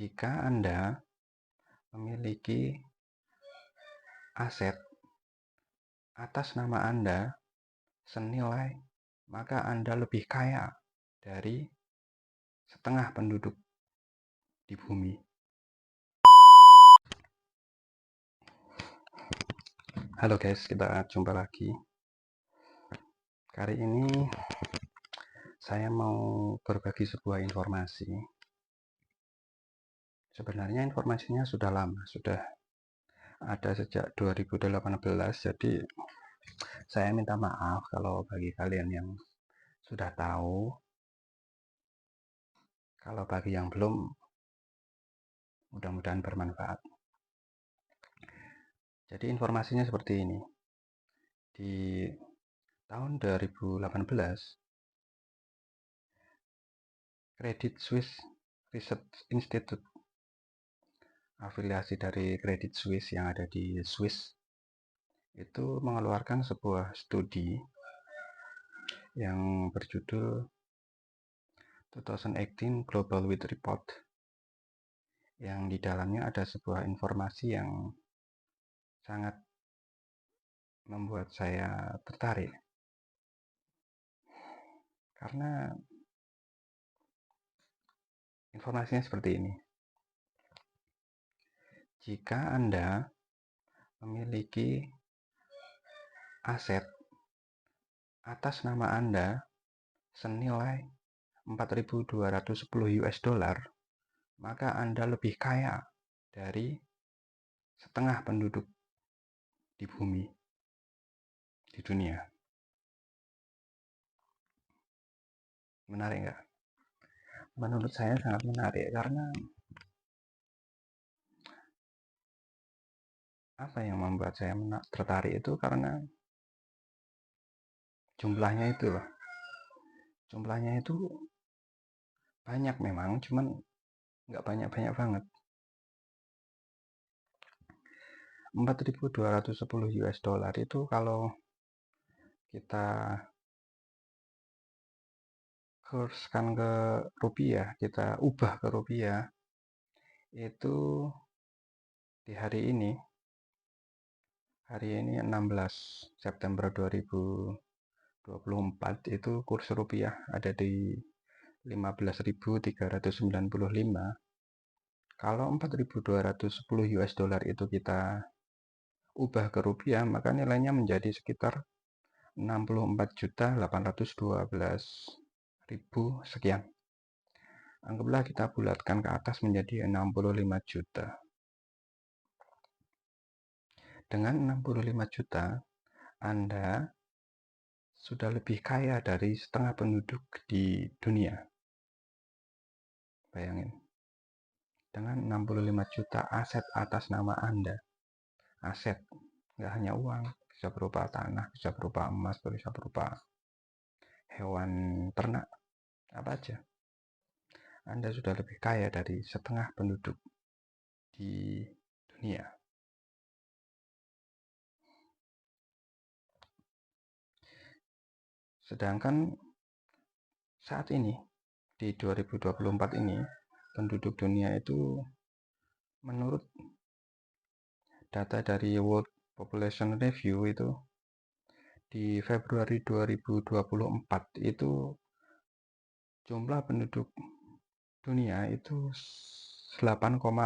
Jika Anda memiliki aset atas nama Anda senilai, maka Anda lebih kaya dari setengah penduduk di bumi. Halo guys, kita jumpa lagi. Kali ini saya mau berbagi sebuah informasi. Sebenarnya informasinya sudah lama, sudah ada sejak 2018. Jadi saya minta maaf kalau bagi kalian yang sudah tahu. Kalau bagi yang belum, mudah-mudahan bermanfaat. Jadi informasinya seperti ini. Di tahun 2018, Credit Suisse Research Institute, afiliasi dari Credit Suisse yang ada di Swiss, itu mengeluarkan sebuah studi yang berjudul 2018 Global Wealth Report, yang di dalamnya ada sebuah informasi yang sangat membuat saya tertarik. Karena informasinya seperti ini. Jika Anda memiliki aset atas nama Anda senilai 4.210 US dollar, maka Anda lebih kaya dari setengah penduduk di bumi, di dunia. Menarik nggak? Menurut saya sangat menarik, karena apa yang membuat saya tertarik itu karena jumlahnya itu loh. Jumlahnya itu banyak memang, cuman nggak banyak-banyak banget. 4.210 US dollar itu kalau kita kurskan ke rupiah, kita ubah ke rupiah, itu di hari ini 16 September 2024, itu kurs rupiah ada di 15.395. Kalau 4.210 US dollar itu kita ubah ke rupiah, maka nilainya menjadi sekitar 64.812.000 sekian. Anggaplah kita bulatkan ke atas menjadi 65 juta. Dengan 65 juta, Anda sudah lebih kaya dari setengah penduduk di dunia. Bayangin. Dengan 65 juta aset atas nama Anda. Aset, nggak hanya uang, bisa berupa tanah, bisa berupa emas, bisa berupa hewan ternak, apa aja. Anda sudah lebih kaya dari setengah penduduk di dunia. Sedangkan saat ini, di 2024 ini, penduduk dunia itu menurut data dari World Population Review itu di Februari 2024 itu jumlah penduduk dunia itu 8,09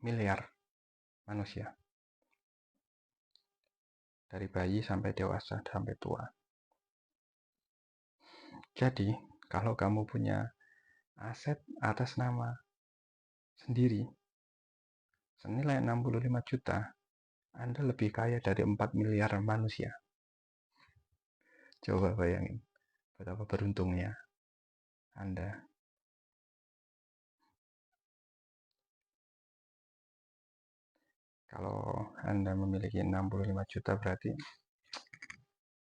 miliar manusia, dari bayi sampai dewasa sampai tua. Jadi kalau kamu punya aset atas nama sendiri senilai 65 juta, Anda lebih kaya dari 4 miliar manusia. Coba bayangin betapa beruntungnya Anda. Kalau Anda memiliki 65 juta, berarti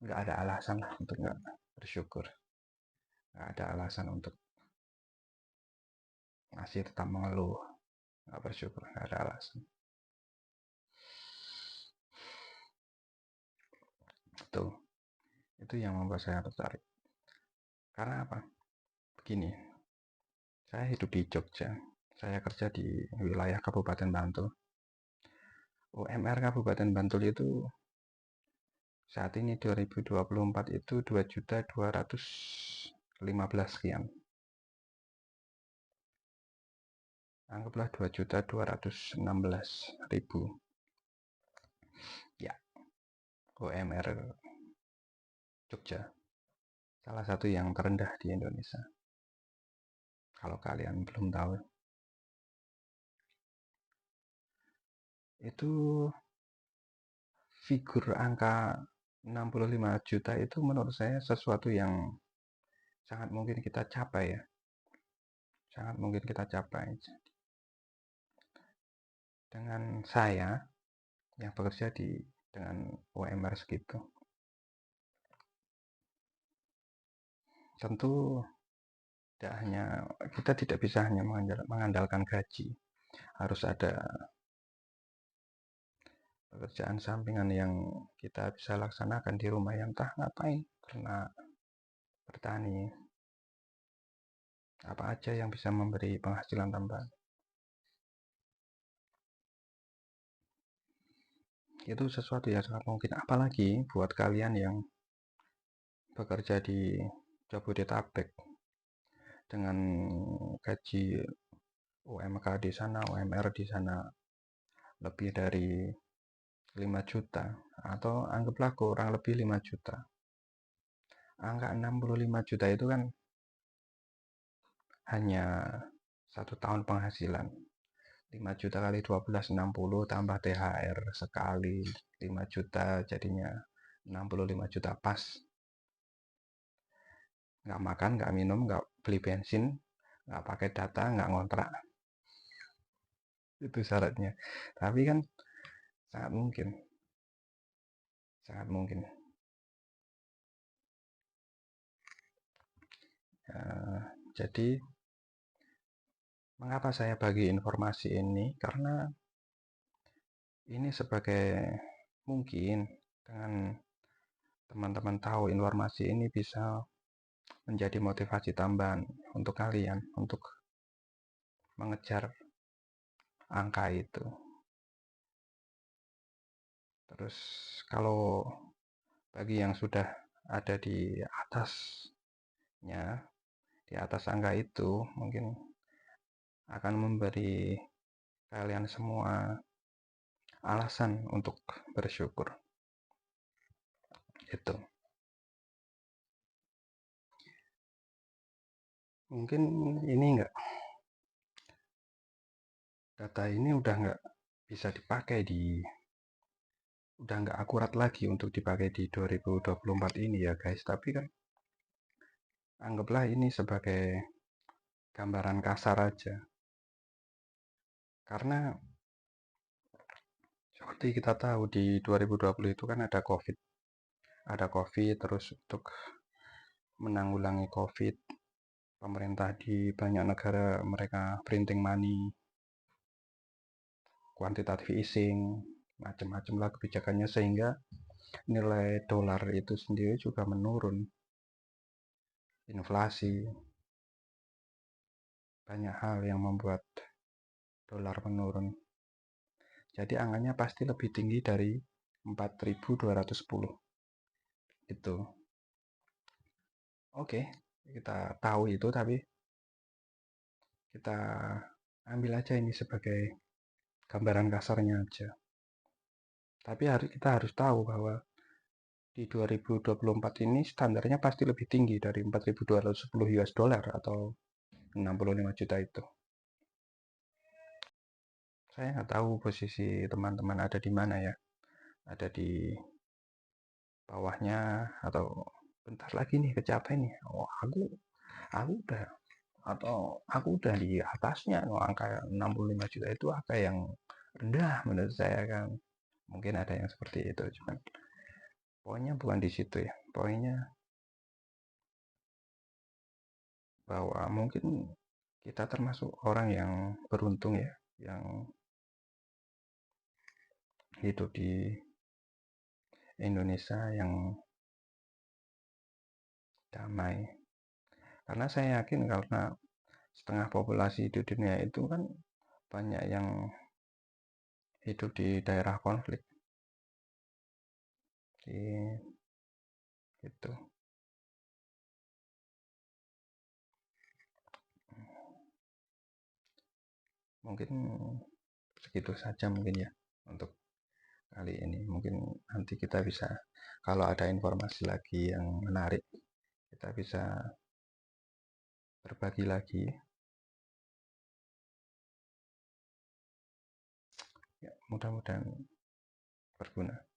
nggak ada alasan lah untuk nggak bersyukur. Nggak ada alasan untuk masih tetap mengeluh, nggak bersyukur, nggak ada alasan. Itu yang membuat saya tertarik. Karena apa? Begini, Saya hidup di Jogja. Saya kerja di wilayah Kabupaten Bantul. UMR Kabupaten Bantul itu saat ini 2024 itu 2.215 sekian. Anggaplah 2.216.000. Ya, UMR Jogja. Salah satu yang terendah di Indonesia. Kalau kalian belum tahu. Itu figur angka 65 juta itu menurut saya sesuatu yang sangat mungkin kita capai ya. Sangat mungkin kita capai. Dengan saya yang bekerja dengan UMR segitu. Tentu kita tidak bisa hanya mengandalkan gaji. Harus ada pekerjaan sampingan yang kita bisa laksanakan di rumah, yang entah ngapain, karena bertani, apa aja yang bisa memberi penghasilan tambahan. Itu sesuatu yang sangat mungkin, apalagi buat kalian yang bekerja di Jabodetabek dengan gaji UMK di sana, UMR di sana lebih dari 5 juta, atau anggaplah kurang lebih 5 juta. Angka 65 juta itu kan hanya 1 tahun penghasilan. 5 juta kali 12, 60, tambah THR sekali 5 juta, jadinya 65 juta pas. Nggak makan, nggak minum, nggak beli bensin, nggak pakai data, nggak ngontrak. Itu syaratnya. Tapi kan sangat mungkin. Sangat mungkin. Jadi, mengapa saya bagi informasi ini? Karena ini sebagai mungkin dengan teman-teman tahu informasi ini bisa menjadi motivasi tambahan untuk kalian untuk mengejar angka itu. Terus kalau bagi yang sudah ada di atasnya, di atas angka itu, mungkin akan memberi kalian semua alasan untuk bersyukur. Itu. Mungkin ini data ini udah nggak bisa dipakai udah nggak akurat lagi untuk dipakai di 2024 ini ya guys. Tapi kan anggaplah ini sebagai gambaran kasar aja. Karena seperti kita tahu di 2020 itu kan ada COVID. Ada COVID, terus untuk menanggulangi COVID, pemerintah di banyak negara mereka printing money, quantitative easing, macam-macam lah kebijakannya, sehingga nilai dolar itu sendiri juga menurun. Inflasi, banyak hal yang membuat dolar menurun. Jadi angkanya pasti lebih tinggi dari 4.210. Itu. Oke, kita tahu itu, tapi kita ambil aja ini sebagai gambaran kasarnya aja. Tapi kita harus tahu bahwa di 2024 ini standarnya pasti lebih tinggi dari 4.210 US dollar atau 65 juta itu. Saya nggak tahu posisi teman-teman ada di mana ya. Ada di bawahnya atau bentar lagi nih kecapai nih. Oh, aku udah atau aku udah di atasnya. Oh, angka 65 juta itu angka yang rendah menurut saya kan. Mungkin ada yang seperti itu, cuman poinnya bukan di situ ya. Poinnya bahwa mungkin kita termasuk orang yang beruntung ya, yang hidup di Indonesia yang damai. Karena saya yakin karena setengah populasi di dunia itu kan banyak yang hidup di daerah konflik. Gitu. Mungkin segitu saja mungkin ya untuk kali ini. Mungkin nanti kita bisa, kalau ada informasi lagi yang menarik, kita bisa berbagi lagi. Ya, mudah-mudahan berguna.